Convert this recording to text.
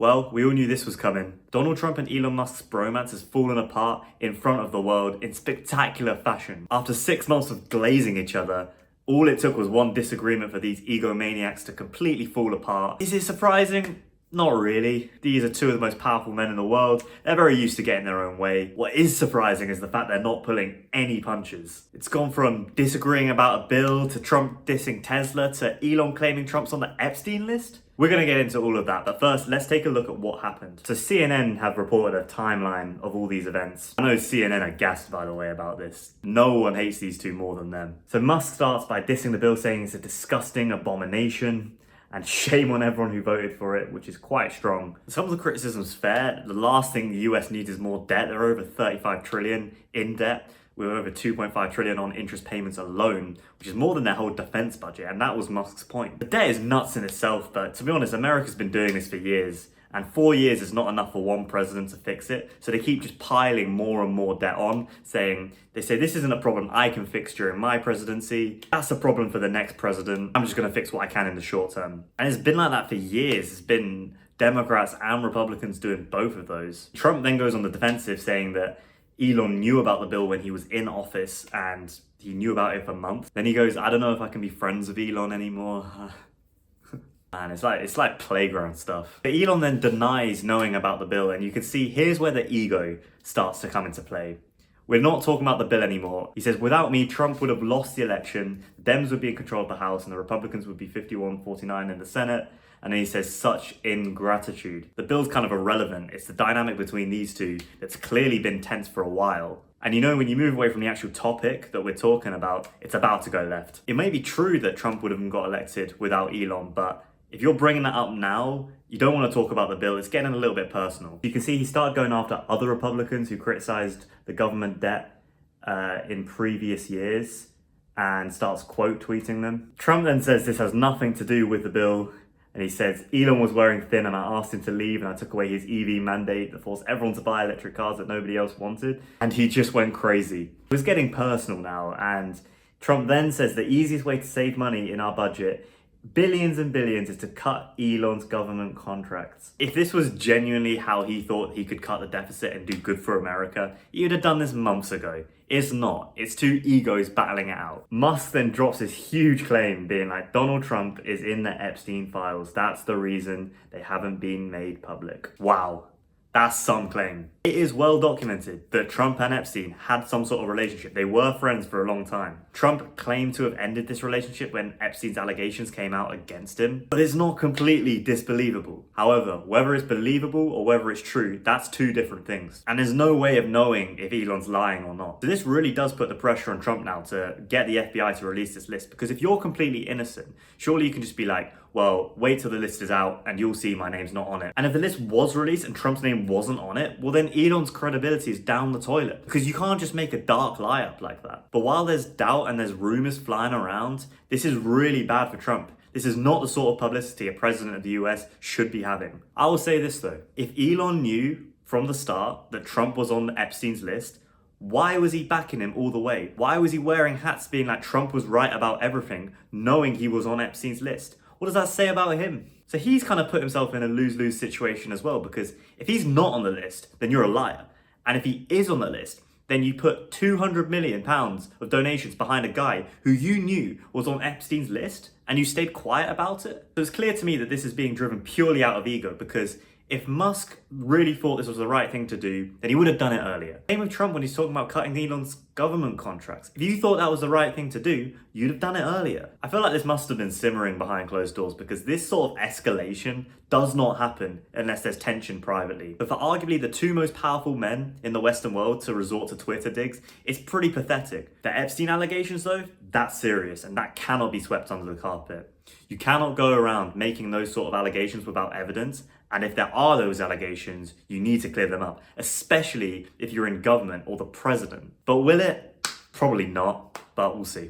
Well, we all knew this was coming. Donald Trump and Elon Musk's bromance has fallen apart in front of the world in spectacular fashion. After 6 months of glazing each other, all it took was one disagreement for these egomaniacs to completely fall apart. Is it surprising? Not really. These are two of the most powerful men in the world. They're very used to getting their own way. What is surprising is the fact they're not pulling any punches. It's gone from disagreeing about a bill to Trump dissing Tesla to Elon claiming Trump's on the Epstein list. We're going to get into all of that, but first, let's take a look at what happened. So CNN have reported a timeline of all these events. I know CNN are gassed, by the way, about this. No one hates these two more than them. So Musk starts by dissing the bill, saying it's a disgusting abomination, and shame on everyone who voted for it, which is quite strong. Some of the criticism's fair. The last thing the US needs is more debt. They're over 35 trillion in debt, with over 2.5 trillion on interest payments alone, which is more than their whole defense budget, and that was Musk's point. The debt is nuts in itself, but to be honest, America's been doing this for years, and 4 years is not enough for one president to fix it, so they keep just piling more and more debt on, they say this isn't a problem I can fix during my presidency, that's a problem for the next president, I'm just gonna fix what I can in the short term. And it's been like that for years. It's been Democrats and Republicans doing both of those. Trump then goes on the defensive, saying that Elon knew about the bill when he was in office and he knew about it for months. Then he goes, I don't know if I can be friends with Elon anymore. And it's like playground stuff. But Elon then denies knowing about the bill, and you can see here's where the ego starts to come into play. We're not talking about the bill anymore. He says, without me, Trump would have lost the election, the Dems would be in control of the House, and the Republicans would be 51-49 in the Senate. And then he says, such ingratitude. The bill's kind of irrelevant. It's the dynamic between these two that's clearly been tense for a while. And you know, when you move away from the actual topic that we're talking about, it's about to go left. It may be true that Trump would have got elected without Elon, but if you're bringing that up now, you don't want to talk about the bill. It's getting a little bit personal. You can see he started going after other Republicans who criticized the government debt in previous years and starts quote tweeting them. Trump then says this has nothing to do with the bill. And he says, Elon was wearing thin and I asked him to leave and I took away his EV mandate that forced everyone to buy electric cars that nobody else wanted. And he just went crazy. It was getting personal now. And Trump then says the easiest way to save money in our budget, billions and billions, is to cut Elon's government contracts. If this was genuinely how he thought he could cut the deficit and do good for America, he would have done this months ago. It's not. It's two egos battling it out. Musk then drops this huge claim being like, Donald Trump is in the Epstein files. That's the reason they haven't been made public. Wow. That's some claim. It is well documented that Trump and Epstein had some sort of relationship. They were friends for a long time. Trump claimed to have ended this relationship when Epstein's allegations came out against him, but it's not completely disbelievable. However, whether it's believable or whether it's true, that's two different things. And there's no way of knowing if Elon's lying or not. So this really does put the pressure on Trump now to get the FBI to release this list, because if you're completely innocent, surely you can just be like, well, wait till the list is out and you'll see my name's not on it. And if the list was released and Trump's name wasn't on it, well then Elon's credibility is down the toilet, because you can't just make a dark lie up like that. But while there's doubt and there's rumors flying around, this is really bad for Trump. This is not the sort of publicity a president of the US should be having. I will say this though, if Elon knew from the start that Trump was on Epstein's list, why was he backing him all the way? Why was he wearing hats being like Trump was right about everything, knowing he was on Epstein's list? What does that say about him? So he's kind of put himself in a lose-lose situation as well, because if he's not on the list, then you're a liar. And if he is on the list, then you put £200 million of donations behind a guy who you knew was on Epstein's list and you stayed quiet about it. So it's clear to me that this is being driven purely out of ego, because if Musk really thought this was the right thing to do, then he would have done it earlier. Same with Trump when he's talking about cutting Elon's government contracts. If you thought that was the right thing to do, you'd have done it earlier. I feel like this must have been simmering behind closed doors, because this sort of escalation does not happen unless there's tension privately. But for arguably the two most powerful men in the Western world to resort to Twitter digs, it's pretty pathetic. The Epstein allegations though, that's serious and that cannot be swept under the carpet. You cannot go around making those sort of allegations without evidence. And if there are those allegations, you need to clear them up, especially if you're in government or the president. But will it? Probably not, but we'll see.